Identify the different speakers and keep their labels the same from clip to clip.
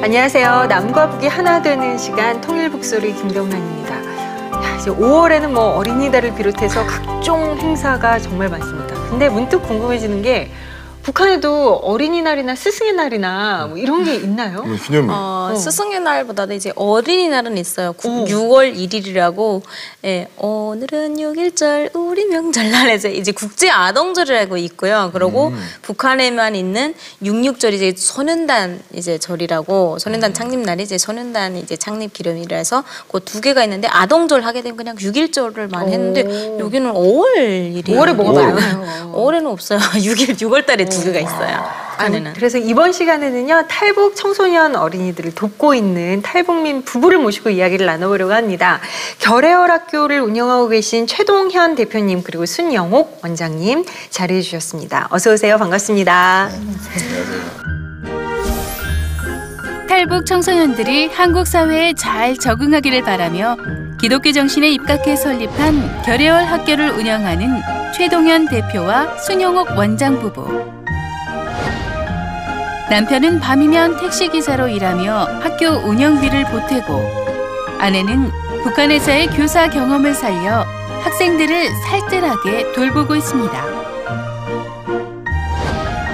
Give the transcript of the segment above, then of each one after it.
Speaker 1: 안녕하세요. 남과 북이 하나 되는 시간 통일북소리 김경란입니다. 이제 5월에는 뭐 어린이날을 비롯해서 각종 행사가 정말 많습니다. 근데 문득 궁금해지는 게 북한에도 어린이날이나 스승의 날이나 뭐 이런 게 있나요?
Speaker 2: 기념일.
Speaker 3: 스승의 날보다는 이제 어린이날은 있어요. 6월 1일이라고. 예, 오늘은 6.1절 우리 명절날에서 이제 국제 아동절이라고 있고요. 그리고 북한에만 있는 6.6절 이제 소년단 이제 절이라고 소년단 창립날이 이제 소년단 이제 창립 기념일이라서 그 두 개가 있는데 아동절 하게 되면 그냥 6.1절을만 했는데 여기는 5월 1일.
Speaker 1: 5월에 뭐가 많아요?
Speaker 3: 5월에는 없어요. 6월 달에 두 개가 있어요. 북한에는.
Speaker 1: 그래서 이번 시간에는요, 탈북 청소년 어린이들을 돕고 있는 탈북민 부부를 모시고 이야기를 나눠보려고 합니다. 결혜월 학교를 운영하고 계신 최동현 대표님 그리고 순영옥 원장님 자리해 주셨습니다. 어서 오세요. 반갑습니다.
Speaker 2: 안녕하세요.
Speaker 4: 탈북 청소년들이 한국 사회에 잘 적응하기를 바라며 기독교 정신에 입각해 설립한 결혜월 학교를 운영하는 최동현 대표와 순영옥 원장 부부. 남편은 밤이면 택시기사로 일하며 학교 운영비를 보태고 아내는 북한에서의 교사 경험을 살려 학생들을 살뜰하게 돌보고 있습니다.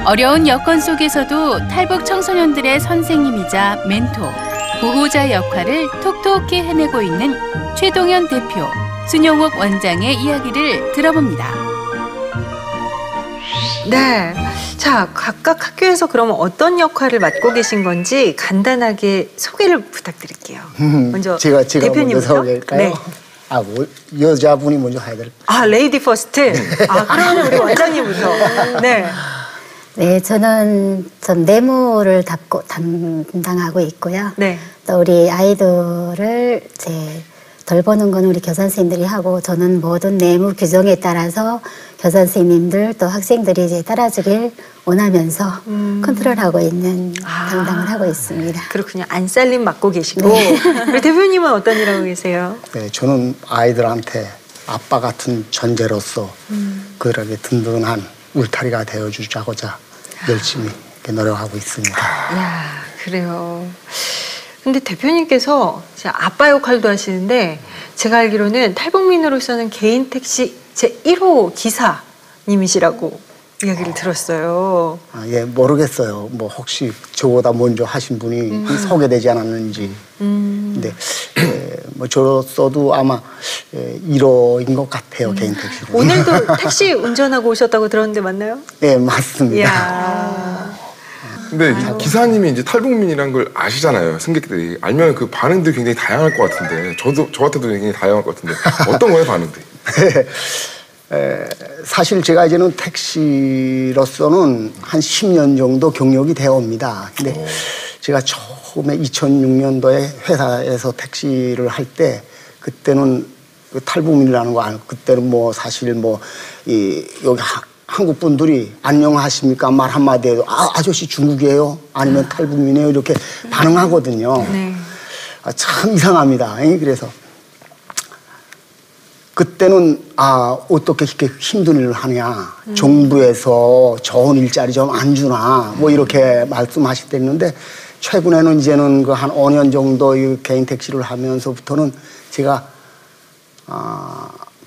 Speaker 4: 어려운 여건 속에서도 탈북 청소년들의 선생님이자 멘토, 보호자 역할을 톡톡히 해내고 있는 최동현 대표, 순영옥 원장의 이야기를 들어봅니다.
Speaker 1: 네. 자, 각각 학교에서 그러면 어떤 역할을 맡고 계신 건지 간단하게 소개를 부탁드릴게요. 먼저
Speaker 5: 제가
Speaker 1: 대표님부터.
Speaker 5: 먼저 소개할까요?
Speaker 1: 네.
Speaker 5: 여자분이 먼저 해야 될까요?
Speaker 1: 아, 레이디 퍼스트. 그러면 우리 원장님부터. 네.
Speaker 6: 네, 저는 좀 내무를 담당하고 있고요.
Speaker 1: 네.
Speaker 6: 또 우리 아이들을 이제 돌보는 건 우리 교사 선생님들이 하고 저는 모든 내무 규정에 따라서 교사 선생님들 또 학생들이 이제 따라주길 원하면서 컨트롤하고 있는 담당을 하고 있습니다.
Speaker 1: 그렇군요. 안살림 맡고 계시고.
Speaker 6: 네.
Speaker 1: 우리 대표님은 어떤 일 하고 계세요?
Speaker 5: 네, 저는 아이들한테 아빠 같은 존재로서 그들에게 든든한 울타리가 되어주자고자 열심히 이렇게 노력하고 있습니다.
Speaker 1: 이야, 그래요. 근데 대표님께서 아빠 역할도 하시는데 제가 알기로는 탈북민으로서는 개인 택시 제1호 기사님이시라고 이야기를 들었어요.
Speaker 5: 예, 모르겠어요. 뭐 혹시 저보다 먼저 하신 분이 소개되지 않았는지. 근데 뭐 저로서도 아마 1호인 것 같아요, 개인 택시로.
Speaker 1: 오늘도 택시 운전하고 오셨다고 들었는데 맞나요?
Speaker 5: 네, 맞습니다.
Speaker 1: 이야.
Speaker 2: 근데 기사님이 이제 탈북민이란 걸 아시잖아요. 승객들이. 알면 그 반응들이 굉장히 다양할 것 같은데 저 같아도 굉장히 다양할 것 같은데 어떤 거예요, 반응들이?
Speaker 5: 사실 제가 이제는 택시로서는 한 10년 정도 경력이 되어 옵니다. 근데 제가 처음에 2006년도에 회사에서 택시를 할 때 그때는 그 탈북민이라는 거 알고 그때는 뭐 사실 뭐 여기 한국 분들이 안녕하십니까 말 한마디 해도 아저씨 중국이에요? 아니면 탈북민이에요? 이렇게 반응하거든요.
Speaker 1: 네.
Speaker 5: 참 이상합니다. 그래서 그때는 어떻게 이렇게 힘든 일을 하냐. 정부에서 좋은 일자리 좀 안 주나. 뭐 이렇게 말씀하셨댔는데 최근에는 이제는 그 한 5년 정도 이 개인 택시를 하면서부터는 제가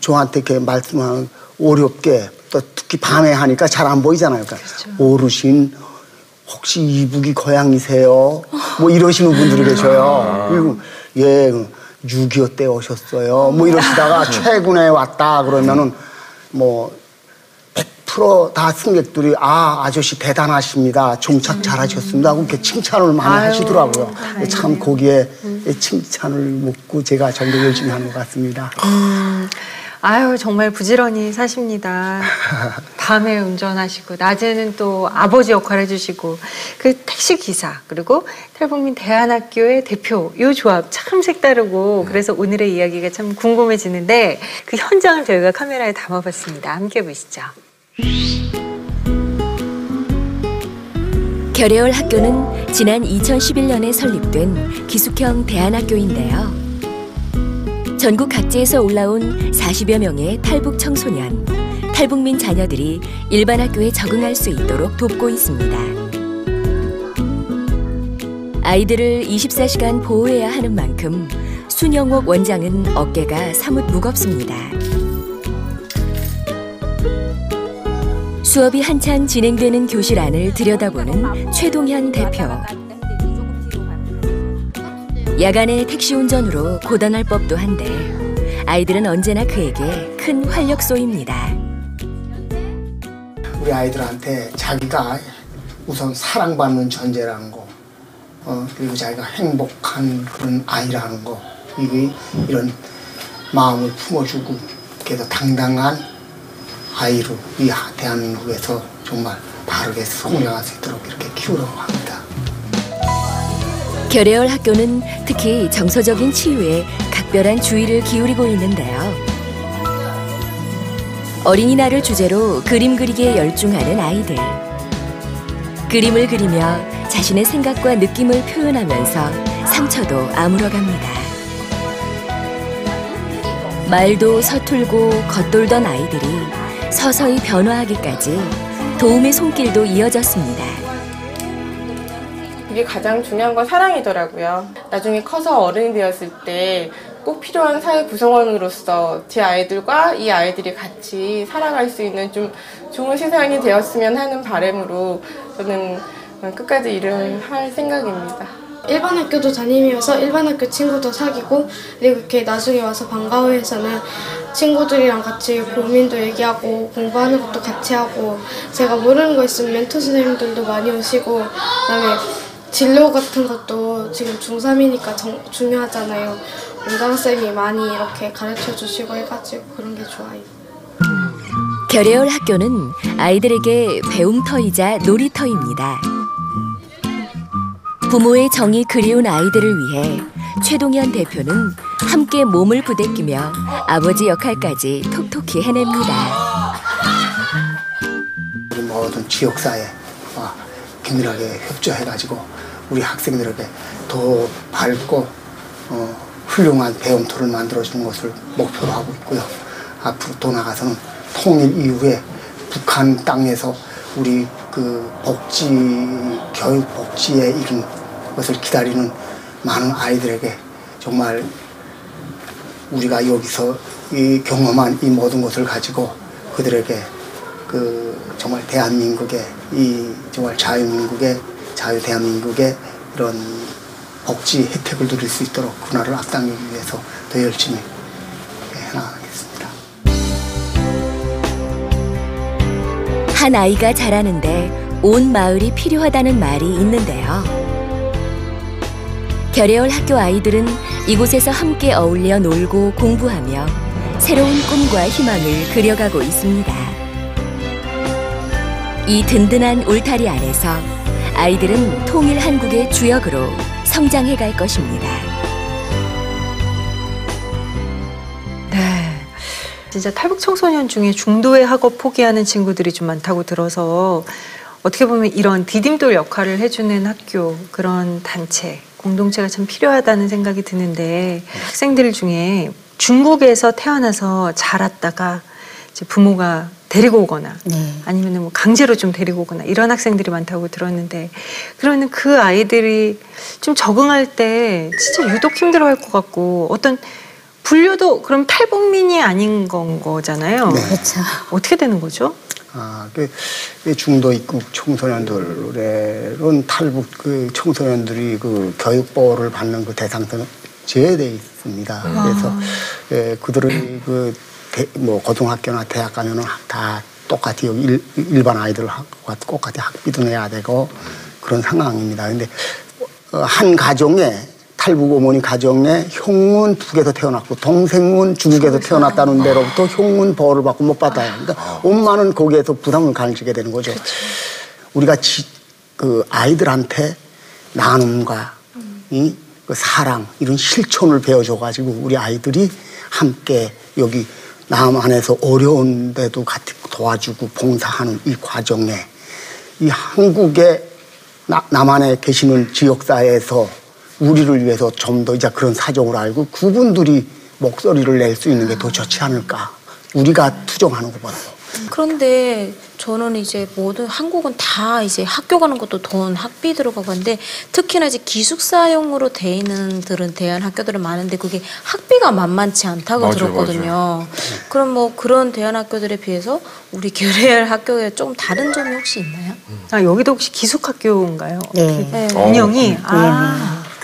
Speaker 5: 저한테 이렇게 말씀하는 어렵게 또 특히 밤에 하니까 잘 안 보이잖아요. 그러니까 그렇죠. 어르신 혹시 이북이 고향이세요? 뭐 이러시는 분들이 계셔요. 그리고 예. 6.25 때 오셨어요. 뭐 이러시다가 최근에 왔다 그러면은 뭐 100% 다 승객들이 아저씨 대단하십니다. 정착 잘하셨습니다. 하고 이렇게 칭찬을 많이 하시더라고요. 참 거기에 칭찬을 묻고 제가 좀 더 열심히 한 것 같습니다.
Speaker 1: 아유, 정말 부지런히 사십니다. 밤에 운전하시고 낮에는 또 아버지 역할 해주시고 그 택시기사 그리고 탈북민 대안학교의 대표 이 조합 참 색다르고 그래서 오늘의 이야기가 참 궁금해지는데 그 현장을 저희가 카메라에 담아봤습니다. 함께 보시죠.
Speaker 7: 결혜월 학교는 지난 2011년에 설립된 기숙형 대안학교인데요. 전국 각지에서 올라온 40여 명의 탈북 청소년, 탈북민 자녀들이 일반 학교에 적응할 수 있도록 돕고 있습니다. 아이들을 24시간 보호해야 하는 만큼 순영옥 원장은 어깨가 사뭇 무겁습니다. 수업이 한창 진행되는 교실 안을 들여다보는 최동현 대표. 야간에 택시 운전으로 고단할 법도 한데 아이들은 언제나 그에게 큰 활력소입니다.
Speaker 5: 우리 아이들한테 자기가 우선 사랑받는 존재라는 거, 그리고 자기가 행복한 그런 아이라는 거, 이런 마음을 품어주고 그래도 당당한 아이로 이 대한민국에서 정말 바르게 성장할 수 있도록 이렇게 키우려고 합니다.
Speaker 7: 결의월 학교는 특히 정서적인 치유에 각별한 주의를 기울이고 있는데요. 어린이날을 주제로 그림 그리기에 열중하는 아이들. 그림을 그리며 자신의 생각과 느낌을 표현하면서 상처도 아물어갑니다. 말도 서툴고 겉돌던 아이들이 서서히 변화하기까지 도움의 손길도 이어졌습니다.
Speaker 8: 그게 가장 중요한 건 사랑이더라고요. 나중에 커서 어른이 되었을 때 꼭 필요한 사회 구성원으로서 제 아이들과 이 아이들이 같이 살아갈 수 있는 좀 좋은 세상이 되었으면 하는 바람으로 저는 끝까지 일을 할 생각입니다.
Speaker 9: 일반 학교도 다니면서 일반 학교 친구도 사귀고, 그리고 이렇게 나중에 와서 방과후에서는 친구들이랑 같이 고민도 얘기하고 공부하는 것도 같이 하고, 제가 모르는 거 있으면 멘토 선생님들도 많이 오시고, 그다음에 진로 같은 것도 지금 중3이니까 중요하잖아요. 원장쌤이 많이 이렇게 가르쳐 주시고 해가지고 그런 게 좋아요.
Speaker 7: 결의월 학교는 아이들에게 배움터이자 놀이터입니다. 부모의 정이 그리운 아이들을 위해 최동현 대표는 함께 몸을 부대끼며 아버지 역할까지 톡톡히 해냅니다.
Speaker 5: 우리 모든 지역사회와 긴밀하게 협조해가지고 우리 학생들에게 더 밝고 훌륭한 배움터를 만들어주는 것을 목표로 하고 있고요. 앞으로 더 나아가서는 통일 이후에 북한 땅에서 우리 그 교육 복지에 이른 것을 기다리는 많은 아이들에게 정말 우리가 여기서 이 경험한 이 모든 것을 가지고 그들에게 정말 대한민국의 정말 자유 대한민국의 이런 복지 혜택을 누릴 수 있도록 그날을 앞당기기 위해서 더 열심히 해나가겠습니다.
Speaker 7: 한 아이가 자라는데 온 마을이 필요하다는 말이 있는데요. 결의월 학교 아이들은 이곳에서 함께 어울려 놀고 공부하며 새로운 꿈과 희망을 그려가고 있습니다. 이 든든한 울타리 안에서 아이들은 통일 한국의 주역으로 성장해 갈 것입니다.
Speaker 1: 네, 진짜 탈북 청소년 중에 중도의 학업 포기하는 친구들이 좀 많다고 들어서 어떻게 보면 이런 디딤돌 역할을 해주는 학교, 그런 단체, 공동체가 참 필요하다는 생각이 드는데, 학생들 중에 중국에서 태어나서 자랐다가 이제 부모가 데리고 오거나 아니면 뭐 강제로 좀 데리고 오거나 이런 학생들이 많다고 들었는데, 그러면 그 아이들이 좀 적응할 때 진짜 유독 힘들어할 것 같고, 어떤 분류도 그럼 탈북민이 아닌 건 거잖아요.
Speaker 5: 네.
Speaker 6: 그렇죠.
Speaker 1: 어떻게 되는 거죠?
Speaker 5: 중도 입국 청소년들은 탈북 청소년들이 교육보호를 받는 대상에서 제외되어 있습니다. 그래서 그들의 고등학교나 대학 가면은 다 똑같이 여기 일반 아이들과 똑같이 학비도 내야 되고 그런 상황입니다. 근데 한 가정에 탈북 어머니 가정에 형은 북에서 태어났고 동생은 중국에서 태어났다는 데로부터 형은 보호를 받고 못 받아요. 그러니까 엄마는 거기에서 부담을 가지게 되는 거죠. 그렇죠. 우리가 아이들한테 나눔과 그 사랑 이런 실천을 배워줘가지고 우리 아이들이 함께 여기 남한에서 어려운데도 같이 도와주고 봉사하는 이 과정에 이 한국의 남한에 계시는 지역사회에서 우리를 위해서 좀 더 이제 그런 사정을 알고 그분들이 목소리를 낼 수 있는 게 더 좋지 않을까. 우리가 투정하는 것보다도.
Speaker 8: 그런데
Speaker 3: 저는 이제 모든 한국은 다 이제 학교 가는 것도 돈, 학비 들어가고 하는데 특히나 이제 기숙사용으로 돼 있는 대한 학교들은 많은데 그게 학비가 만만치 않다고
Speaker 2: 맞아요,
Speaker 3: 들었거든요.
Speaker 2: 맞아요.
Speaker 3: 그럼 뭐 그런 대한 학교들에 비해서 우리 교래할 학교에 조금 다른 점이 혹시 있나요?
Speaker 1: 아, 여기도 혹시 기숙학교인가요?
Speaker 6: 네.
Speaker 1: 운영이?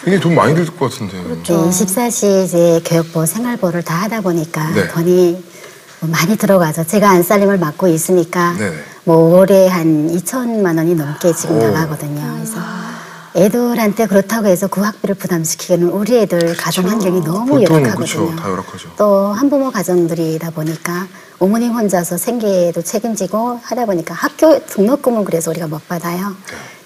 Speaker 2: 굉장히 돈 많이 들 것 같은데.
Speaker 6: 네, 24시 이제 교육부 생활보를 다 하다 보니까
Speaker 2: 네.
Speaker 6: 돈이 많이 들어가죠. 제가 안살림을 맡고 있으니까
Speaker 2: 네네.
Speaker 6: 뭐 월에 한 2천만 원이 넘게 지금 나가거든요. 그래서 애들한테 그렇다고 해서 그 학비를 부담시키기는 우리 애들 가정 환경이 너무
Speaker 2: 보통
Speaker 6: 열악하거든요.
Speaker 2: 그렇죠. 다 열악하죠.
Speaker 6: 또 한부모 가정들이다 보니까 어머님 혼자서 생계도 책임지고 하다 보니까 학교 등록금은 그래서 우리가 못 받아요.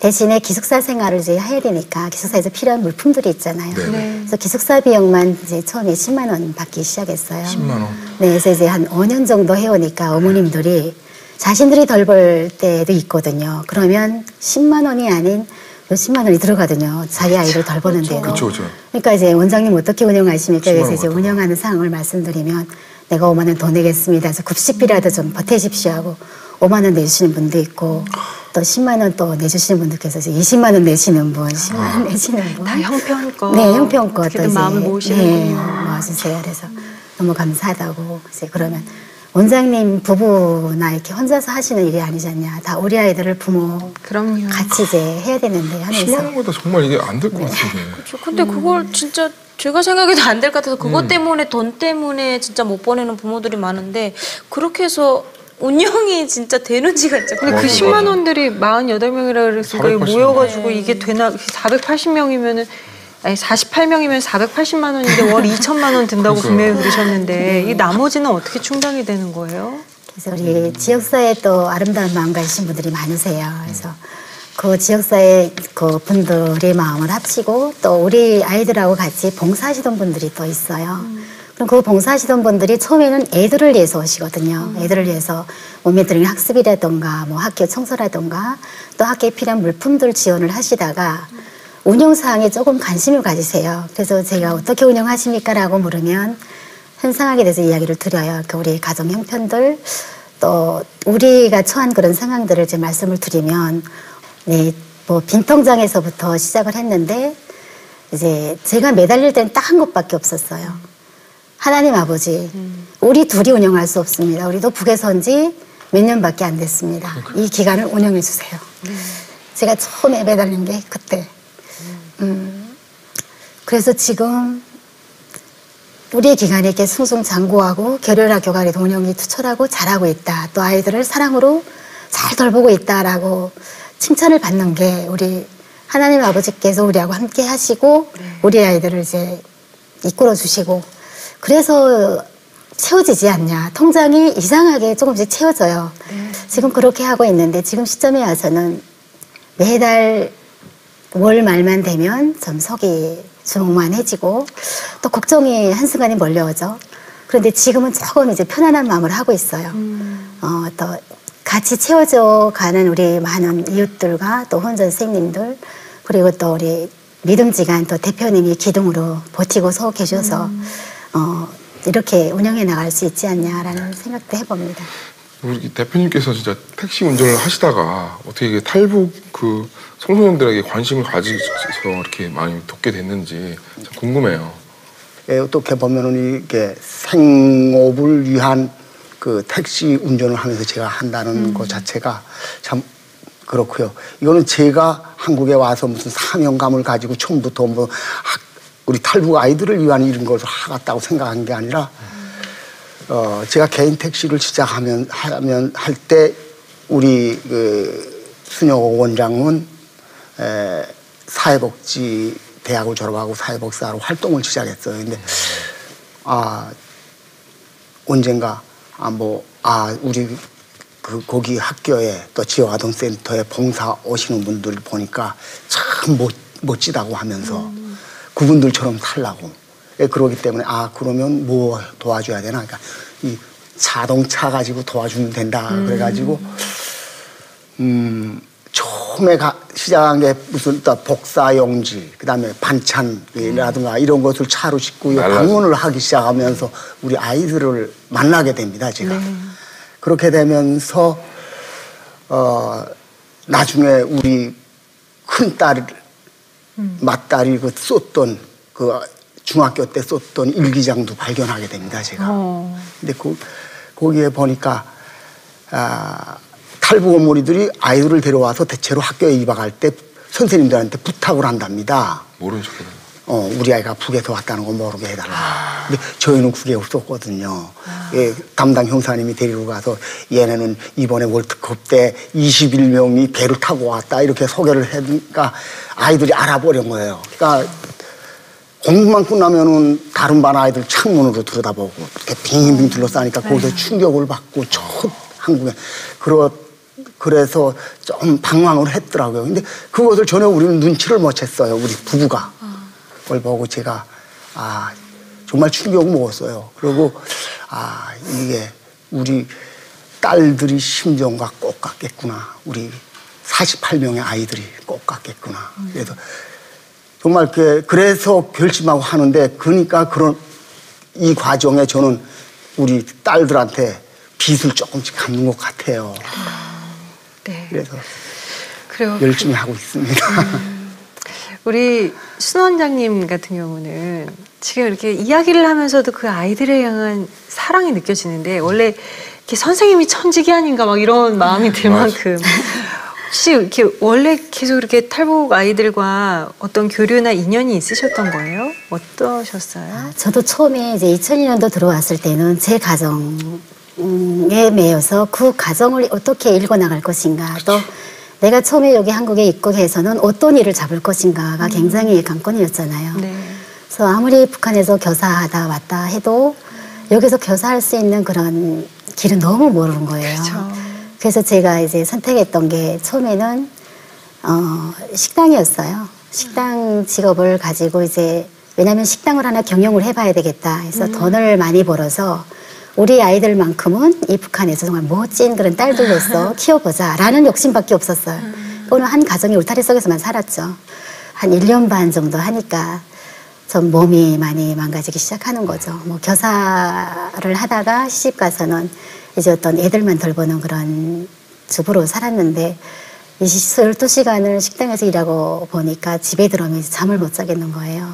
Speaker 6: 대신에 기숙사 생활을 이제 해야 되니까 기숙사에서 필요한 물품들이 있잖아요. 그래서 기숙사 비용만 이제 처음에 10만 원 받기 시작했어요.
Speaker 2: 10만 원.
Speaker 6: 네, 그래서 이제 한 5년 정도 해오니까 어머님들이 자신들이 덜 벌 때도 있거든요. 그러면 10만 원이 아닌 몇십만 원이 들어가거든요. 자기 아이를 덜 버는데도.
Speaker 2: 그렇죠.
Speaker 6: 그러니까 이제 원장님 어떻게 운영하십니까? 그래서 이제
Speaker 2: 10만 원
Speaker 6: 운영하는 상황을 말씀드리면 내가 5만 원 더 내겠습니다. 그래서 급식비라도 좀 보태십시오 하고 5만 원 내주시는 분도 있고 또 10만 원 또 내주시는 분들께서 이제 20만 원 내시는 분, 10만 원 내시는 분.
Speaker 1: 다 형편껏.
Speaker 6: 네, 형편껏
Speaker 1: 어떻게든 마음을 모으시는군요.
Speaker 6: 모아주세요. 그래서 너무 감사하다고 이제 그러면 원장님 부부나 이렇게 혼자서 하시는 일이 아니지 않냐. 다 우리 아이들을 부모
Speaker 1: 그럼요.
Speaker 6: 같이 이제 해야 되는데
Speaker 2: 10만
Speaker 6: 하면서
Speaker 2: 원보다 정말 이게 안 될 것 같은데.
Speaker 3: 그렇죠. 근데 그걸 진짜 제가 생각해도 안 될 것 같아서 그것 때문에 돈 때문에 진짜 못 보내는 부모들이 많은데 그렇게 해서 운영이 진짜 되는지가 진짜
Speaker 1: 근데 그 10만 원들이 48명이라 그랬으니까 이거
Speaker 2: 480명.
Speaker 1: 모여가지고 이게 되나 480명이면은 아니 48명이면 480만 원인데 월 2천만 원 든다고 분명히 그러셨는데 이 나머지는 어떻게 충당이 되는 거예요?
Speaker 6: 그래서 우리 지역사회에 또 아름다운 마음 가지신 분들이 많으세요. 그래서 그 지역사회 그 분들의 마음을 합치고 또 우리 아이들하고 같이 봉사하시던 분들이 또 있어요. 그럼 그 봉사하시던 분들이 처음에는 애들을 위해서 오시거든요. 애들을 위해서 모멘터링 학습이라던가 뭐 학교 청소라던가 또 학교에 필요한 물품들 지원을 하시다가 운영사항에 조금 관심을 가지세요. 그래서 제가 어떻게 운영하십니까? 라고 물으면 현 상황에 대해서 이야기를 드려요. 그 우리 가정 형편들 또 우리가 처한 그런 상황들을 이제 말씀을 드리면 네, 뭐 빈통장에서부터 시작을 했는데 이제 제가 매달릴 때는 딱 한 것밖에 없었어요. 하나님 아버지, 우리 둘이 운영할 수 없습니다. 우리도 북에서 온 지 몇 년밖에 안 됐습니다. 이 기간을 운영해 주세요. 제가 처음에 매달린 게 그때. 그래서 지금 우리의 기간에 이렇게 승승장구하고 결혈학교가 그래도 운영이 투철하고 잘하고 있다. 또 아이들을 사랑으로 잘 돌보고 있다라고 칭찬을 받는 게 우리 하나님 아버지께서 우리하고 함께 하시고 우리 아이들을 이제 이끌어 주시고 그래서 채워지지 않냐. 통장이 이상하게 조금씩 채워져요. 지금 그렇게 하고 있는데 지금 시점에 와서는 매달 월 말만 되면 좀 속이 조만해지고 또 걱정이 한순간에 몰려오죠. 그런데 지금은 조금 이제 편안한 마음을 하고 있어요. 또 같이 채워져 가는 우리 많은 이웃들과 또 혼전 선생님들 그리고 또 우리 믿음지간 또 대표님이 기둥으로 버티고 서 계셔서 이렇게 운영해 나갈 수 있지 않냐라는 생각도 해봅니다.
Speaker 2: 우리 대표님께서 진짜 택시 운전을 하시다가 어떻게 이게 탈북 그 청소년들에게 관심을 가지셔서 이렇게 많이 돕게 됐는지 참 궁금해요.
Speaker 5: 예, 어떻게 보면은 이게 생업을 위한 그 택시 운전을 하면서 제가 한다는 것 자체가 참 그렇고요. 이거는 제가 한국에 와서 무슨 사명감을 가지고 처음부터 뭐 우리 탈북 아이들을 위한 이런 것을 하겠다고 생각한 게 아니라 제가 개인 택시를 시작하면 할 때 우리 그 순혁 원장은 사회복지 대학을 졸업하고 사회복지사로 활동을 시작했어요. 근데 언젠가 우리 그 거기 학교에 또 지역아동센터에 봉사 오시는 분들 보니까 참 멋지다고 하면서 그분들처럼 살라고. 그러기 때문에 그러면 뭐 도와줘야 되나? 그러니까 이 자동차 가지고 도와주면 된다. 그래가지고 처음에 시작한 게 무슨 또 복사용지, 그다음에 반찬이라든가 이런 것을 차로 싣고 방문을 하기 시작하면서 우리 아이들을 만나게 됩니다. 제가 그렇게 되면서 나중에 우리 큰딸, 맏딸이 그 썼던 그 중학교 때 썼던 일기장도 발견하게 됩니다, 제가. 근데 거기에 보니까, 탈북 어머니들이 아이들을 데려와서 대체로 학교에 입학할 때 선생님들한테 부탁을 한답니다.
Speaker 2: 모르는 척 해달라.
Speaker 5: 우리 아이가 북에서 왔다는 거 모르게 해달라. 근데 저희는 그게 없었거든요. 예, 담당 형사님이 데리고 가서 얘네는 이번에 월드컵 때 21명이 배를 타고 왔다 이렇게 소개를 하니까 아이들이 알아버린 거예요. 그러니까 공부만 끝나면은 다른 반 아이들 창문으로 들여다보고 이렇게 빙빙 둘러싸니까 거기서 충격을 받고 첫 한국에 그래서 좀 방황을 했더라고요. 근데 그것을 전혀 우리는 눈치를 못 챘어요. 우리 부부가. 그걸 보고 제가 정말 충격을 먹었어요. 그리고 이게 우리 딸들이 심정과 꼭 같겠구나. 우리 48명의 아이들이 꼭 같겠구나. 그래서 정말 그래서 결심하고 하는데 그러니까 이 과정에 저는 우리 딸들한테 빚을 조금씩 갚는 것 같아요.
Speaker 1: 네.
Speaker 5: 그래서
Speaker 1: 그래요.
Speaker 5: 열심히 하고 있습니다.
Speaker 1: 우리 순 원장님 같은 경우는 지금 이렇게 이야기를 하면서도 그 아이들에 향한 사랑이 느껴지는데 원래 이렇게 선생님이 천직이 아닌가 막 이런 마음이 들 만큼 혹시 이렇게 원래 계속 이렇게 탈북 아이들과 어떤 교류나 인연이 있으셨던 거예요? 어떠셨어요?
Speaker 6: 저도 처음에 이제 2001년도 들어왔을 때는 제 가정에 매여서 그 가정을 어떻게 읽어나갈 것인가 또 내가 처음에 여기 한국에 입국해서는 어떤 일을 잡을 것인가가 굉장히 관건이었잖아요.
Speaker 1: 네.
Speaker 6: 그래서 아무리 북한에서 교사하다 왔다 해도 여기서 교사할 수 있는 그런 길은 너무 모르는 거예요.
Speaker 1: 그렇죠.
Speaker 6: 그래서 제가 이제 선택했던 게 처음에는 식당이었어요. 식당 직업을 가지고 이제 왜냐하면 식당을 하나 경영을 해봐야 되겠다 해서 돈을 많이 벌어서 우리 아이들만큼은 이 북한에서 정말 멋진 그런 딸들로서 키워보자라는 욕심밖에 없었어요. 어느 한 가정이 울타리 속에서만 살았죠. 한 1년 반 정도 하니까 좀 몸이 많이 망가지기 시작하는 거죠. 뭐 교사를 하다가 시집 가서는 이제 어떤 애들만 돌보는 그런 주부로 살았는데 12시간을 식당에서 일하고 보니까 집에 들어오면 잠을 못 자겠는 거예요.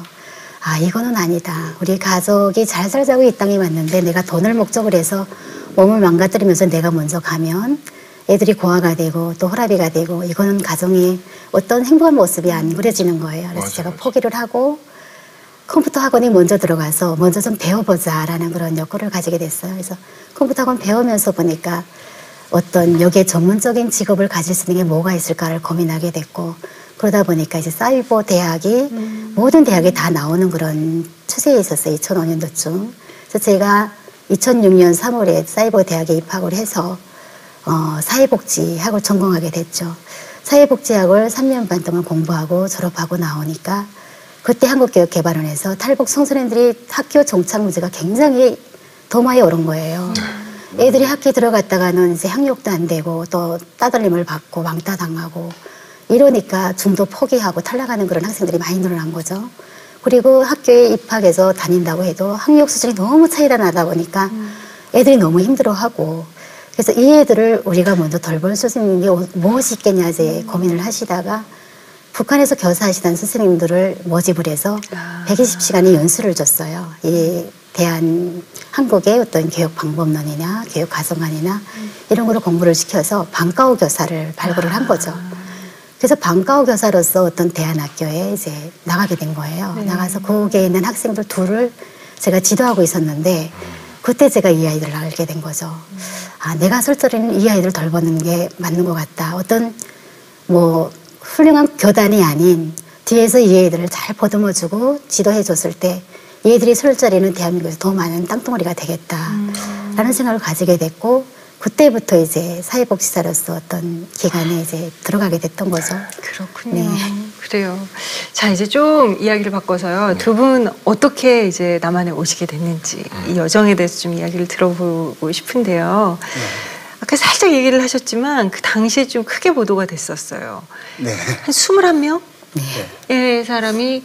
Speaker 6: 이거는 아니다. 우리 가족이 잘 살자고 이 땅에 왔는데 내가 돈을 목적으로 해서 몸을 망가뜨리면서 내가 먼저 가면 애들이 고아가 되고 또 혈압이가 되고 이거는 가정의 어떤 행복한 모습이 안 그려지는 거예요. 그래서 제가 포기를 하고 컴퓨터 학원에 먼저 들어가서 먼저 좀 배워보자라는 그런 욕구를 가지게 됐어요. 그래서 컴퓨터 학원 배우면서 보니까 어떤 여기에 전문적인 직업을 가질 수 있는 게 뭐가 있을까를 고민하게 됐고 그러다 보니까 이제 사이버 대학이 모든 대학에 다 나오는 그런 추세에 있었어요. 2005년도쯤. 그래서 제가 2006년 3월에 사이버 대학에 입학을 해서 사회복지학을 전공하게 됐죠. 사회복지학을 3년 반 동안 공부하고 졸업하고 나오니까 그때 한국교육개발원에서 탈북 청소년들이 학교 정착 문제가 굉장히 도마에 오른 거예요. 애들이 학교에 들어갔다가는 이제 학력도 안 되고 또 따돌림을 받고 왕따당하고 이러니까 중도 포기하고 탈락하는 그런 학생들이 많이 늘어난 거죠. 그리고 학교에 입학해서 다닌다고 해도 학력 수준이 너무 차이가 나다 보니까 애들이 너무 힘들어하고 그래서 이 애들을 우리가 먼저 돌볼 수 있는 게 무엇이 있겠냐 이제 고민을 하시다가 북한에서 교사하시던 선생님들을 모집을 해서 120시간의 연수를 줬어요. 이 한국의 어떤 교육 방법론이나 교육 가정관이나 이런 거를 공부를 시켜서 방과후 교사를 발굴을 한 거죠. 그래서 방과후 교사로서 어떤 대안학교에 이제 나가게 된 거예요. 네. 나가서 거기에 있는 학생들 둘을 제가 지도하고 있었는데 그때 제가 이 아이들을 알게 된 거죠. 내가 설절에는 이 아이들을 돌보는 게 맞는 것 같다. 어떤 뭐 훌륭한 교단이 아닌 뒤에서 이 아이들을 잘 보듬어주고 지도해줬을 때 이 아이들이 설절에는 대한민국에서 더 많은 땅덩어리가 되겠다라는 생각을 가지게 됐고 그때부터 이제 사회복지사로서 어떤 기관에 이제 들어가게 됐던 거죠.
Speaker 1: 그렇군요.
Speaker 6: 네.
Speaker 1: 그래요. 자, 이제 좀 이야기를 바꿔서요. 두 분 어떻게 이제 남한에 오시게 됐는지 이 여정에 대해서 좀 이야기를 들어보고 싶은데요. 아까 살짝 얘기를 하셨지만 그 당시에 좀 크게 보도가 됐었어요.
Speaker 5: 네.
Speaker 1: 한 21명? 의 사람이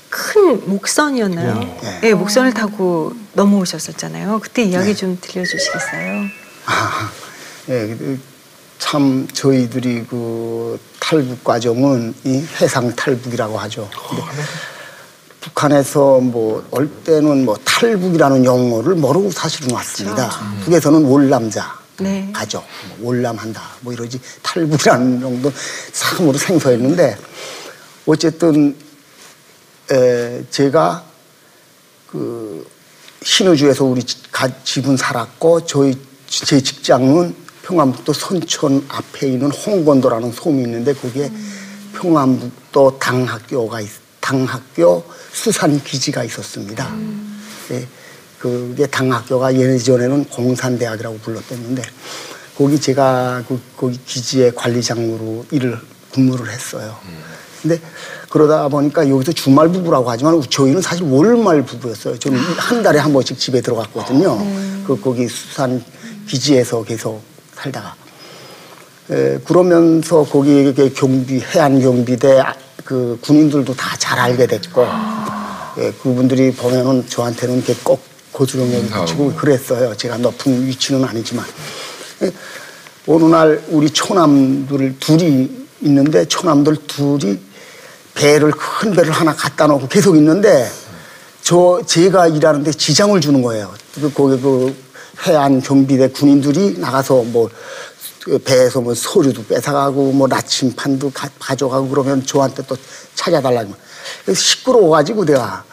Speaker 1: 큰 목선이었나요? 네, 목선을 타고 넘어오셨었잖아요. 그때 이야기 좀 들려주시겠어요?
Speaker 5: 예, 참 저희들이 그 탈북 과정은 이 해상 탈북이라고 하죠. 근데 북한에서 뭐 올 때는 뭐 탈북이라는 용어를 모르고 사실은 왔습니다. 북에서는 월남자
Speaker 1: 네.
Speaker 5: 가죠. 뭐 월남한다 뭐 이러지 탈북이라는 정도 참으로 생소했는데 어쨌든 제가 그 신의주에서 우리 집은 살았고 제 직장은 평안북도 선천 앞에 있는 홍건도라는 섬이 있는데 거기에 평안북도 당학교 수산기지가 있었습니다. 예, 그게 당학교가 예전에는 공산대학이라고 불렀댔는데 거기 제가 거기 기지의 관리장으로 근무를 했어요. 근데 그러다 보니까 여기서 주말 부부라고 하지만 저희는 사실 월말 부부였어요. 저는 한 달에 한 번씩 집에 들어갔거든요. 거기 수산 기지에서 계속 살다가 그러면서 거기 해안 경비대 그 군인들도 다 잘 알게 됐고 그분들이 보면은 저한테는 이렇게 꼭 고스란히 붙이고 그랬어요. 제가 높은 위치는 아니지만 어느 날 우리 처남들 둘이 있는데 처남들 둘이 큰 배를 하나 갖다 놓고 계속 있는데 제가 일하는데 지장을 주는 거예요. 거기 그 해안 경비대 군인들이 나가서 뭐 배에서 뭐 서류도 뺏어가고 뭐 나침판도 가져가고 그러면 저한테 또 찾아달라고. 시끄러워가지고 내가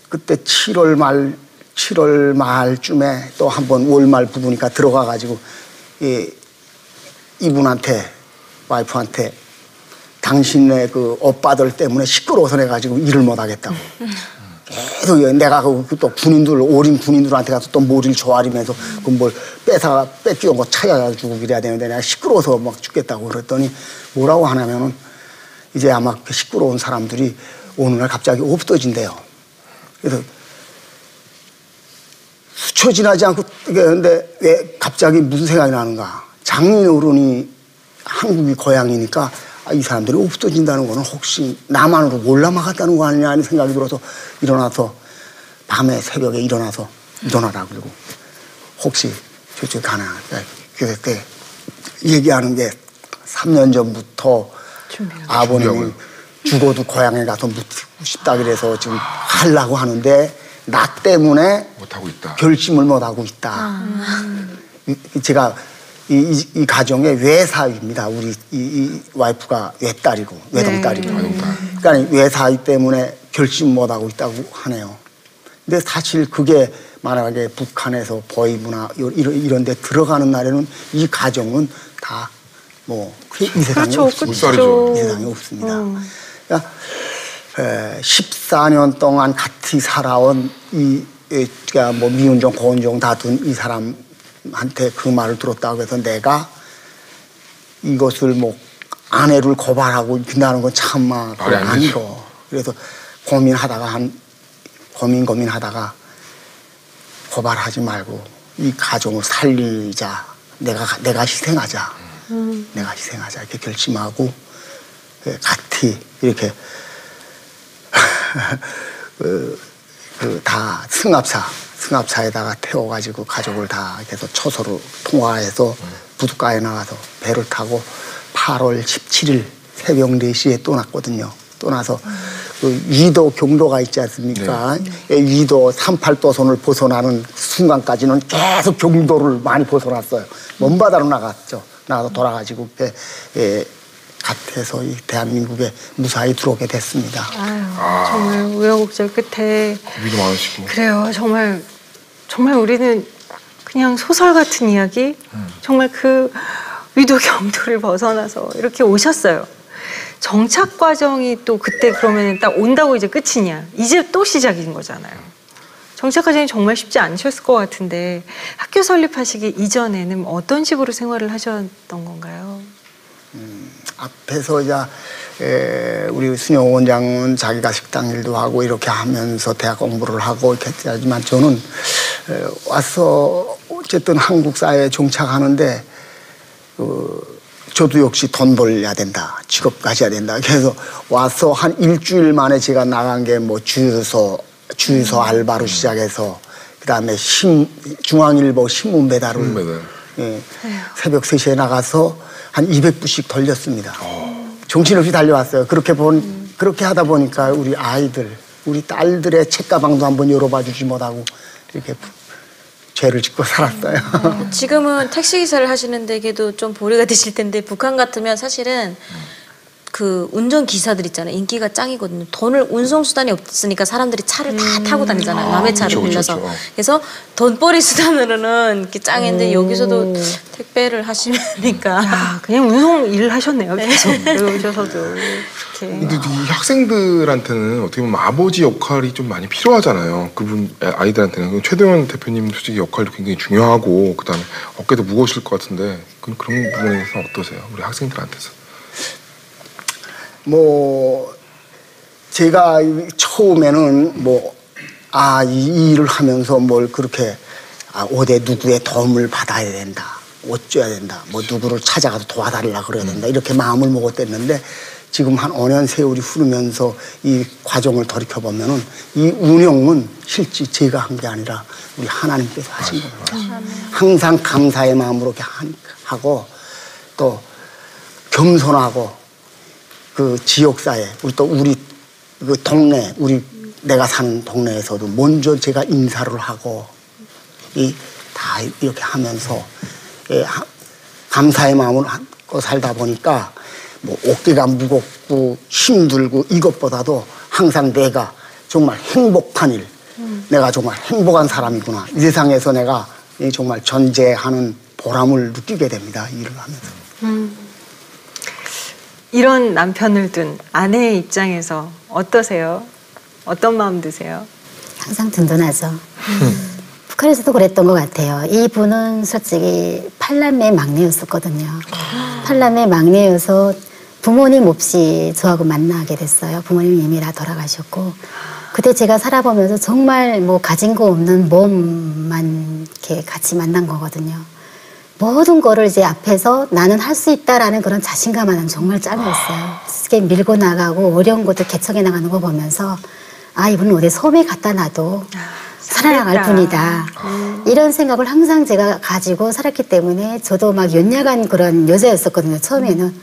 Speaker 5: 그때 7월 말쯤에 또 한번 월말 부부니까 들어가가지고 이분한테 와이프한테 당신네 그 오빠들 때문에 시끄러워서 내가지고 일을 못하겠다고. 계속 내가 또 어린 군인들한테 가서 또 머리를 조아리면서 그 뭘 뺏겨온 거 찾아주고 그래야 되는데 내가 시끄러워서 막 죽겠다고 그랬더니 뭐라고 하냐면은 이제 아마 그 시끄러운 사람들이 어느 날 갑자기 없어진대요. 그래서 수초 지나지 않고 근데 왜 갑자기 무슨 생각이 나는가? 장인어른이 한국이 고향이니까 이 사람들이 없어진다는 거는 혹시 남한으로 올라가갔다는 거 아니냐 하는 생각이 들어서 일어나서 밤에 새벽에 일어나라 그러고 혹시 저쪽 가나 그때 얘기하는 게 3년 전부터 아버님이 죽어도 고향에 가서 묻고 싶다 그래서 지금 하려고 하는데 나 때문에
Speaker 2: 못하고 있다.
Speaker 5: 결심을 못하고 있다. 제가 이 가정의 외사위입니다. 우리 이 와이프가 외딸이고 외동딸이고.
Speaker 2: 네.
Speaker 5: 그러니까 외사위 때문에 결심 못하고 있다고 하네요. 근데 사실 그게 만약에 북한에서 보이부나 이런 데 들어가는 날에는 이 가정은 다 뭐 이 세상에
Speaker 1: 그렇죠,
Speaker 5: 없습니다.
Speaker 1: 그렇죠.
Speaker 5: 이 세상에 없습니다. 그러니까 14년 동안 같이 살아온 그러니까 뭐 미운종 고운종 다툰 이 사람한테 그 말을 들었다고 해서 내가 이것을 뭐 아내를 고발하고 빈다는 건 참마 아니고 그래서 고민하다가 고발하지 말고 이 가정을 살리자. 내가 희생하자. 내가 희생하자 이렇게 결심하고 같이 이렇게 다 승합차에다가 태워가지고 가족을 다 계속 초소로 통화해서 부둣가에 나가서 배를 타고 8월 17일 새벽 4시에 떠났거든요. 떠나서 그 위도 경로가 있지 않습니까? 네. 위도 38도선을 벗어나는 순간까지는 계속 경로를 많이 벗어났어요. 먼 바다로 나갔죠. 나가서 돌아가지고 갓해서 이 대한민국에 무사히 들어오게 됐습니다.
Speaker 1: 아유, 정말 우여곡절 끝에
Speaker 2: 고민도 많으시고.
Speaker 1: 그래요. 정말 우리는 그냥 소설 같은 이야기 정말 그 위도 경도를 벗어나서 이렇게 오셨어요. 정착 과정이 또 그때 그러면 딱 온다고 이제 끝이냐? 이제 또 시작인 거잖아요. 정착 과정이 정말 쉽지 않으셨을 것 같은데 학교 설립하시기 이전에는 어떤 식으로 생활을 하셨던 건가요?
Speaker 5: 앞에서 이제 우리 순영 원장은 자기가 식당 일도 하고 이렇게 하면서 대학 공부를 하고 이렇게 하지만 저는 와서 어쨌든 한국 사회에 정착하는데 저도 역시 돈 벌어야 된다. 직업 가져야 된다. 그래서 와서 한 일주일 만에 제가 나간 게 뭐 주유소 알바로 시작해서 그다음에 중앙일보 신문 배달을 예, 새벽 3시에 나가서 한 200부씩 돌렸습니다. 정신없이 달려왔어요. 그렇게 하다 보니까 우리 아이들, 우리 딸들의 책가방도 한번 열어봐 주지 못하고 이렇게 죄를 짓고 살았어요.
Speaker 3: 지금은 택시기사를 하시는데 그래도 좀 보류가 되실 텐데 북한 같으면 사실은 그 운전기사들 있잖아요. 인기가 짱이거든요. 운송수단이 없으니까 사람들이 차를 다 타고 다니잖아요. 남의 차를 빌려서. 그래서 돈벌이 수단으로는 이렇게 짱인데 여기서도 택배를 하시니까.
Speaker 1: 야, 그냥 운송 일을 하셨네요. 계속 오셔서도 그렇게.
Speaker 2: 근데 이 학생들한테는 어떻게 보면 아버지 역할이 좀 많이 필요하잖아요. 그분 아이들한테는 최동현 대표님 솔직히 역할도 굉장히 중요하고 그다음에 어깨도 무거우실 것 같은데 그런 부분에서 어떠세요? 우리 학생들한테서?
Speaker 5: 뭐 제가 처음에는 이 일을 하면서 뭘 그렇게 어디 누구의 도움을 받아야 된다, 어쩌야 된다, 뭐 누구를 찾아가서 도와달라 그래야 된다 이렇게 마음을 먹었댔는데 지금 한 5년 세월이 흐르면서 이 과정을 돌이켜보면은 이 운영은 실제 제가 한 게 아니라 우리 하나님께서 하신 겁니다. 항상 감사의 마음으로 이렇게 하고 또 겸손하고 그 지역사회, 우리 그 동네, 내가 사는 동네에서도 먼저 제가 인사를 하고, 다 이렇게 하면서, 감사의 마음을 갖고 살다 보니까, 뭐, 어깨가 무겁고 힘들고 이것보다도 항상 내가 정말 행복한 일, 내가 정말 행복한 사람이구나. 이 세상에서 내가 정말 존재하는 보람을 느끼게 됩니다. 이 일을 하면서.
Speaker 1: 이런 남편을 둔 아내의 입장에서 어떠세요? 어떤 마음 드세요?
Speaker 6: 항상 든든하죠. 북한에서도 그랬던 것 같아요. 이분은 솔직히 8남매 막내였었거든요. 8남매 막내여서 부모님 없이 저하고 만나게 됐어요. 부모님 이미 다 돌아가셨고. 그때 제가 살아보면서 정말 뭐 가진 거 없는 몸만 이렇게 같이 만난 거거든요. 모든 거를 이제 앞에서 나는 할 수 있다라는 그런 자신감 하나는 정말 짱이었어요. 이렇게 밀고 나가고 어려운 것도 개척해 나가는 거 보면서 이분은 어디 섬에 갖다 놔도 살아나갈 뿐이다. 이런 생각을 항상 제가 가지고 살았기 때문에 저도 막 연약한 그런 여자였었거든요. 처음에는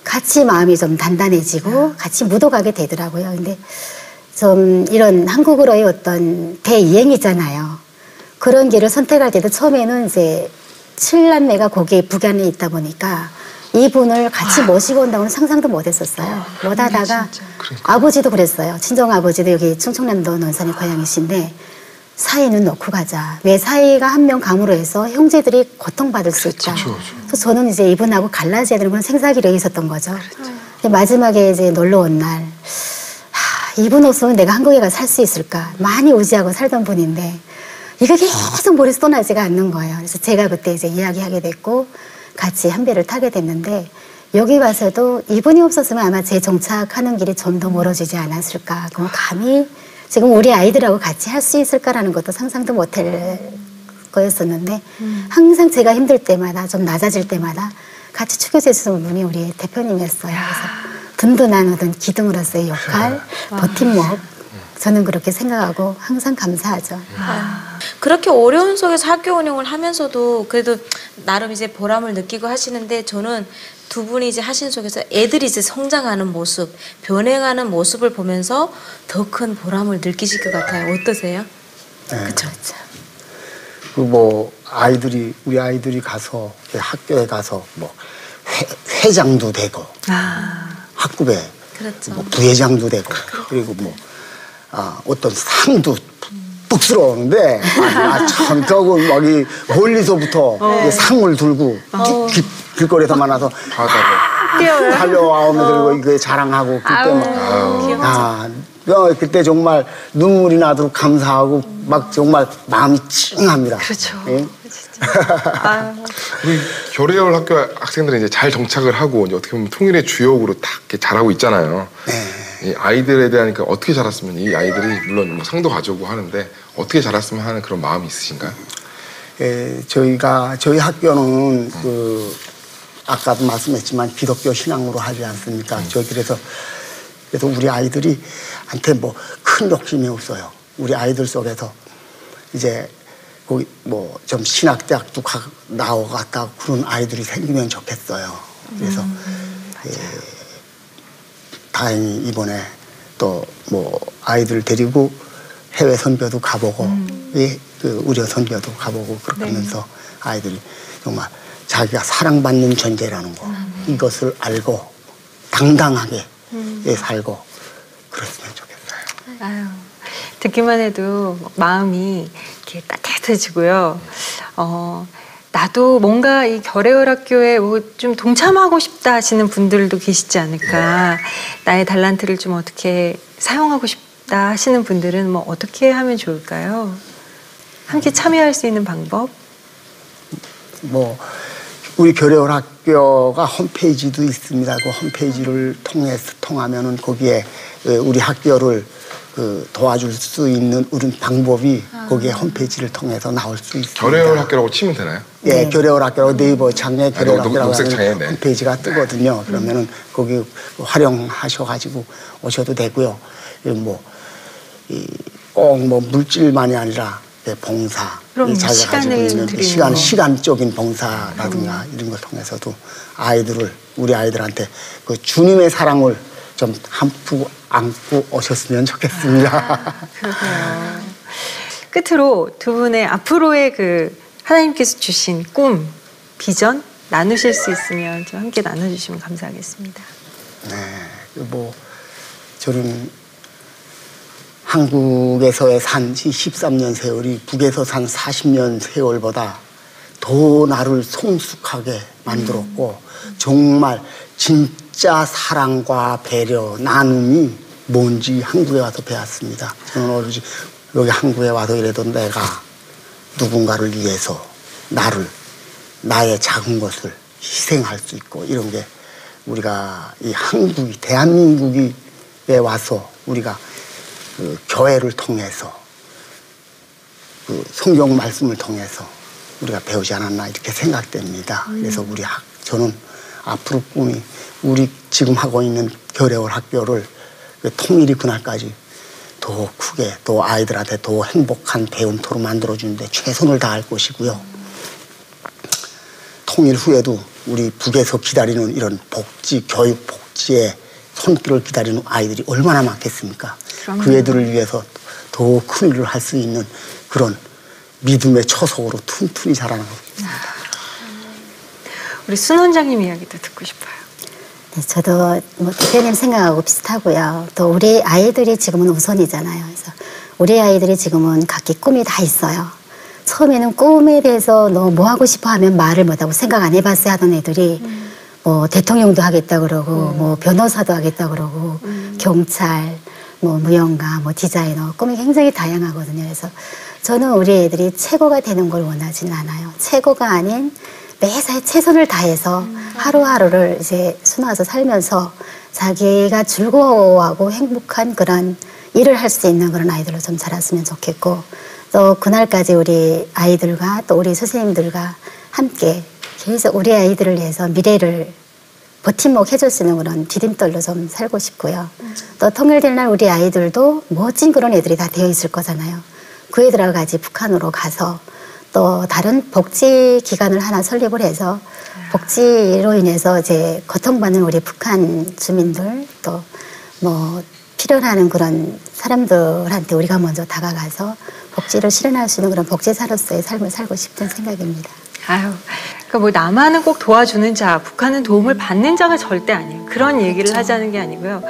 Speaker 6: 같이 마음이 좀 단단해지고 같이 묻어가게 되더라고요. 근데 좀 이런 한국으로의 어떤 대이행이잖아요. 그런 길을 선택할 때도 처음에는 이제 7남매가 거기 북한에 있다 보니까 이분을 같이 모시고 온다고는 상상도 못했었어요. 못하다가 아버지도 그랬어요. 친정아버지도 여기 충청남도 논산의 고향이신데 사이는 놓고 가자. 왜 사이가 한 명 감으로 해서 형제들이 고통받을 수 있다. 그래서 저는 이제 이분하고 갈라져야 되는 그런 생사기력이 있었던 거죠. 마지막에 이제 놀러 온 날 이분 없으면 내가 한국에 가서 살 수 있을까. 많이 의지하고 살던 분인데 이게 계속 머리에서 떠나지가 않는 거예요. 그래서 제가 그때 이제 이야기하게 됐고 같이 한 배를 타게 됐는데 여기 와서도 이분이 없었으면 아마 제 정착하는 길이 좀 더 멀어지지 않았을까. 그럼 감히 지금 우리 아이들하고 같이 할 수 있을까라는 것도 상상도 못할 거였었는데 항상 제가 힘들 때마다 좀 낮아질 때마다 같이 축여져 주는 분이 우리 대표님이었어요. 그래서 든든한 어떤 기둥으로서의 역할, 버팀목 저는 그렇게 생각하고 항상 감사하죠.
Speaker 3: 그렇게 어려운 속에서 학교 운영을 하면서도 그래도 나름 이제 보람을 느끼고 하시는데 저는 두 분이 이제 하신 속에서 애들이 이제 성장하는 모습, 변해가는 모습을 보면서 더 큰 보람을 느끼실 것 같아요. 어떠세요?
Speaker 5: 네.
Speaker 3: 그렇죠.
Speaker 5: 우리 아이들이 가서 학교에 가서 뭐 회장도 되고 학급에
Speaker 3: 그렇죠.
Speaker 5: 뭐 부회장도 되고 그리고 뭐 어떤 상도 쑥스러우는데 참 저거 막이 멀리서부터 상을 들고 길거리에서 만나서 달려와오면 그리고 이거 자랑하고 그때 정말 눈물이 나도록 감사하고 막 정말 마음이 찡합니다.
Speaker 1: 그렇죠.
Speaker 5: 예?
Speaker 2: 우리 결의열 학교 학생들은 이제 잘 정착을 하고 이제 어떻게 보면 통일의 주역으로 딱 이렇게 자라고 있잖아요. 이 아이들에 대한 어떻게 자랐으면 이 아이들이 물론 뭐 상도 가져오고 하는데 어떻게 자랐으면 하는 그런 마음이 있으신가요?
Speaker 5: 저희 학교는 아까도 말씀했지만 기독교 신앙으로 하지 않습니까? 그래서 우리 아이들이 한테 뭐 큰 욕심이 없어요. 우리 아이들 속에서 이제 거기 뭐 좀 신학대학도 나와갔다 그런 아이들이 생기면 좋겠어요. 그래서 다행히 이번에 또 뭐 아이들 데리고 해외 선교도 가보고 그 의료 선교도 가보고 그렇게 하면서 아이들이 정말 자기가 사랑받는 존재라는 거 이것을 알고 당당하게 살고 그랬으면 좋겠어요.
Speaker 1: 아유, 듣기만 해도 마음이 이렇게 따뜻해지고요. 나도 뭔가 이 결의월 학교에 뭐 좀 동참하고 싶다 하시는 분들도 계시지 않을까. 나의 달란트를 좀 어떻게 사용하고 싶다 하시는 분들은 뭐 어떻게 하면 좋을까요? 함께 참여할 수 있는 방법?
Speaker 5: 뭐 우리 결의월 학교가 홈페이지도 있습니다. 그 홈페이지를 통하면은 거기에 우리 학교를 도와줄 수 있는 그런 방법이 거기에 홈페이지를 통해서 나올 수 있습니다.
Speaker 2: 결의월 학교라고 치면 되나요?
Speaker 5: 예, 결의월 학교라고 네이버 창에 결의월 학교라고 하는
Speaker 2: 네.
Speaker 5: 홈페이지가 뜨거든요. 그러면은 거기 활용하셔가지고 오셔도 되고요. 꼭 뭐 물질만이 아니라 봉사, 자기가 가지고 있는 시간적인 봉사라든가 이런 걸 통해서도 우리 아이들한테 그 주님의 사랑을 좀 한푸 안고 오셨으면 좋겠습니다.
Speaker 1: 그러게요. 끝으로 두 분의 앞으로의 그 하나님께서 주신 꿈, 비전 나누실 수 있으면 좀 함께 나눠주시면 감사하겠습니다.
Speaker 5: 네, 뭐 저는 한국에서의 산 13년 세월이 북에서 산 40년 세월보다 더 나를 성숙하게 만들었고 정말 진짜 사랑과 배려, 나눔이 뭔지 한국에 와서 배웠습니다. 저는 오로지 여기 한국에 와서 이래도 내가 누군가를 위해서 나의 작은 것을 희생할 수 있고 이런 게 우리가 이 한국이 대한민국에 와서 우리가 그 교회를 통해서 그 성경 말씀을 통해서 우리가 배우지 않았나 이렇게 생각됩니다. 그래서 저는 앞으로 꿈이 우리 지금 하고 있는 결의월 학교를 그 통일이 그날까지 더 크게 더 아이들한테 더 행복한 배움터로 만들어주는데 최선을 다할 것이고요. 통일 후에도 우리 북에서 기다리는 이런 교육 복지의 손길을 기다리는 아이들이 얼마나 많겠습니까?
Speaker 1: 그럼요.
Speaker 5: 그 애들을 위해서 더 큰 일을 할 수 있는 그런 믿음의 초석으로 튼튼히 자라나고 있습니다.
Speaker 1: 우리 순 원장님 이야기도 듣고 싶어요.
Speaker 6: 네, 저도 뭐 대표님 생각하고 비슷하고요. 또 우리 아이들이 지금은 우선이잖아요. 그래서 우리 아이들이 지금은 각기 꿈이 다 있어요. 처음에는 꿈에 대해서 너 뭐 하고 싶어 하면 말을 못하고 생각 안 해봤어요 하던 애들이 뭐 대통령도 하겠다 그러고 뭐 변호사도 하겠다 그러고 경찰, 뭐 무용가, 뭐 디자이너 꿈이 굉장히 다양하거든요. 그래서 저는 우리 애들이 최고가 되는 걸 원하지는 않아요. 최고가 아닌 매사에 최선을 다해서 하루하루를 이제 수놓아서 살면서 자기가 즐거워하고 행복한 그런 일을 할 수 있는 그런 아이들로 좀 자랐으면 좋겠고 또 그날까지 우리 아이들과 또 우리 선생님들과 함께 계속 우리 아이들을 위해서 미래를 버팀목 해줄 수 있는 그런 디딤돌로 좀 살고 싶고요. 또 통일될 날 우리 아이들도 멋진 그런 애들이 다 되어 있을 거잖아요. 그 애들하고 같이 북한으로 가서 또 다른 복지 기관을 하나 설립을 해서 복지로 인해서 이제 고통받는 우리 북한 주민들 또 뭐 필요하는 그런 사람들한테 우리가 먼저 다가가서 복지를 실현할 수 있는 그런 복지사로서의 삶을 살고 싶은 생각입니다.
Speaker 1: 아유, 그러니까 뭐 남한은 꼭 도와주는 자, 북한은 도움을 받는 자가 절대 아니에요. 그런 얘기를 하자는 게 아니고요.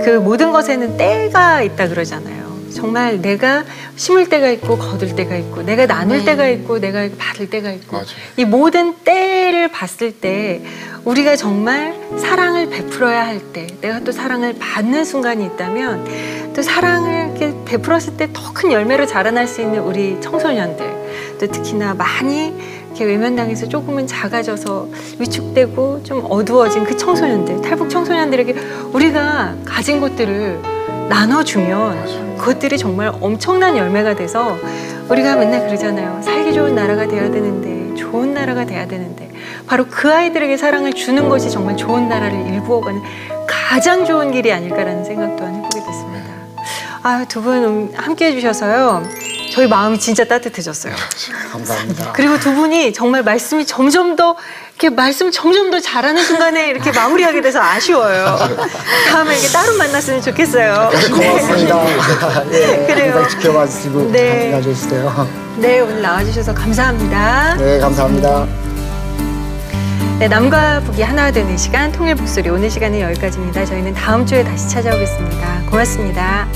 Speaker 1: 그 모든 것에는 때가 있다 그러잖아요. 정말 내가 심을 때가 있고 거둘 때가 있고 내가 나눌 때가 있고 내가 받을 때가 있고
Speaker 2: 맞아요.
Speaker 1: 이 모든 때를 봤을 때 우리가 정말 사랑을 베풀어야 할 때 내가 또 사랑을 받는 순간이 있다면 또 사랑을 이렇게 베풀었을 때 더 큰 열매로 자라날 수 있는 우리 청소년들 또 특히나 많이 이렇게 외면당해서 조금은 작아져서 위축되고 좀 어두워진 그 청소년들 탈북 청소년들에게 우리가 가진 것들을 나눠주면 그것들이 정말 엄청난 열매가 돼서 우리가 맨날 그러잖아요. 살기 좋은 나라가 돼야 되는데 좋은 나라가 돼야 되는데 바로 그 아이들에게 사랑을 주는 것이 정말 좋은 나라를 일구어가는 가장 좋은 길이 아닐까라는 생각 또한 해보게 됐습니다. 두 분 함께 해주셔서요. 저희 마음이 진짜 따뜻해졌어요.
Speaker 5: 감사합니다.
Speaker 1: 그리고 두 분이 정말 말씀이 점점 더 이렇게 말씀을 점점 더 잘하는 순간에 이렇게 마무리하게 돼서 아쉬워요. 다음에 이렇게 따로 만났으면 좋겠어요.
Speaker 5: 고맙습니다. 예,
Speaker 1: 그래요.
Speaker 5: 항상 지켜봐 주시고
Speaker 1: 네.
Speaker 5: 가져주세요.
Speaker 1: 네, 오늘 나와주셔서 감사합니다.
Speaker 5: 네, 감사합니다.
Speaker 1: 네, 남과 북이 하나 되는 시간 통일 북소리 오늘 시간은 여기까지입니다. 저희는 다음 주에 다시 찾아오겠습니다. 고맙습니다.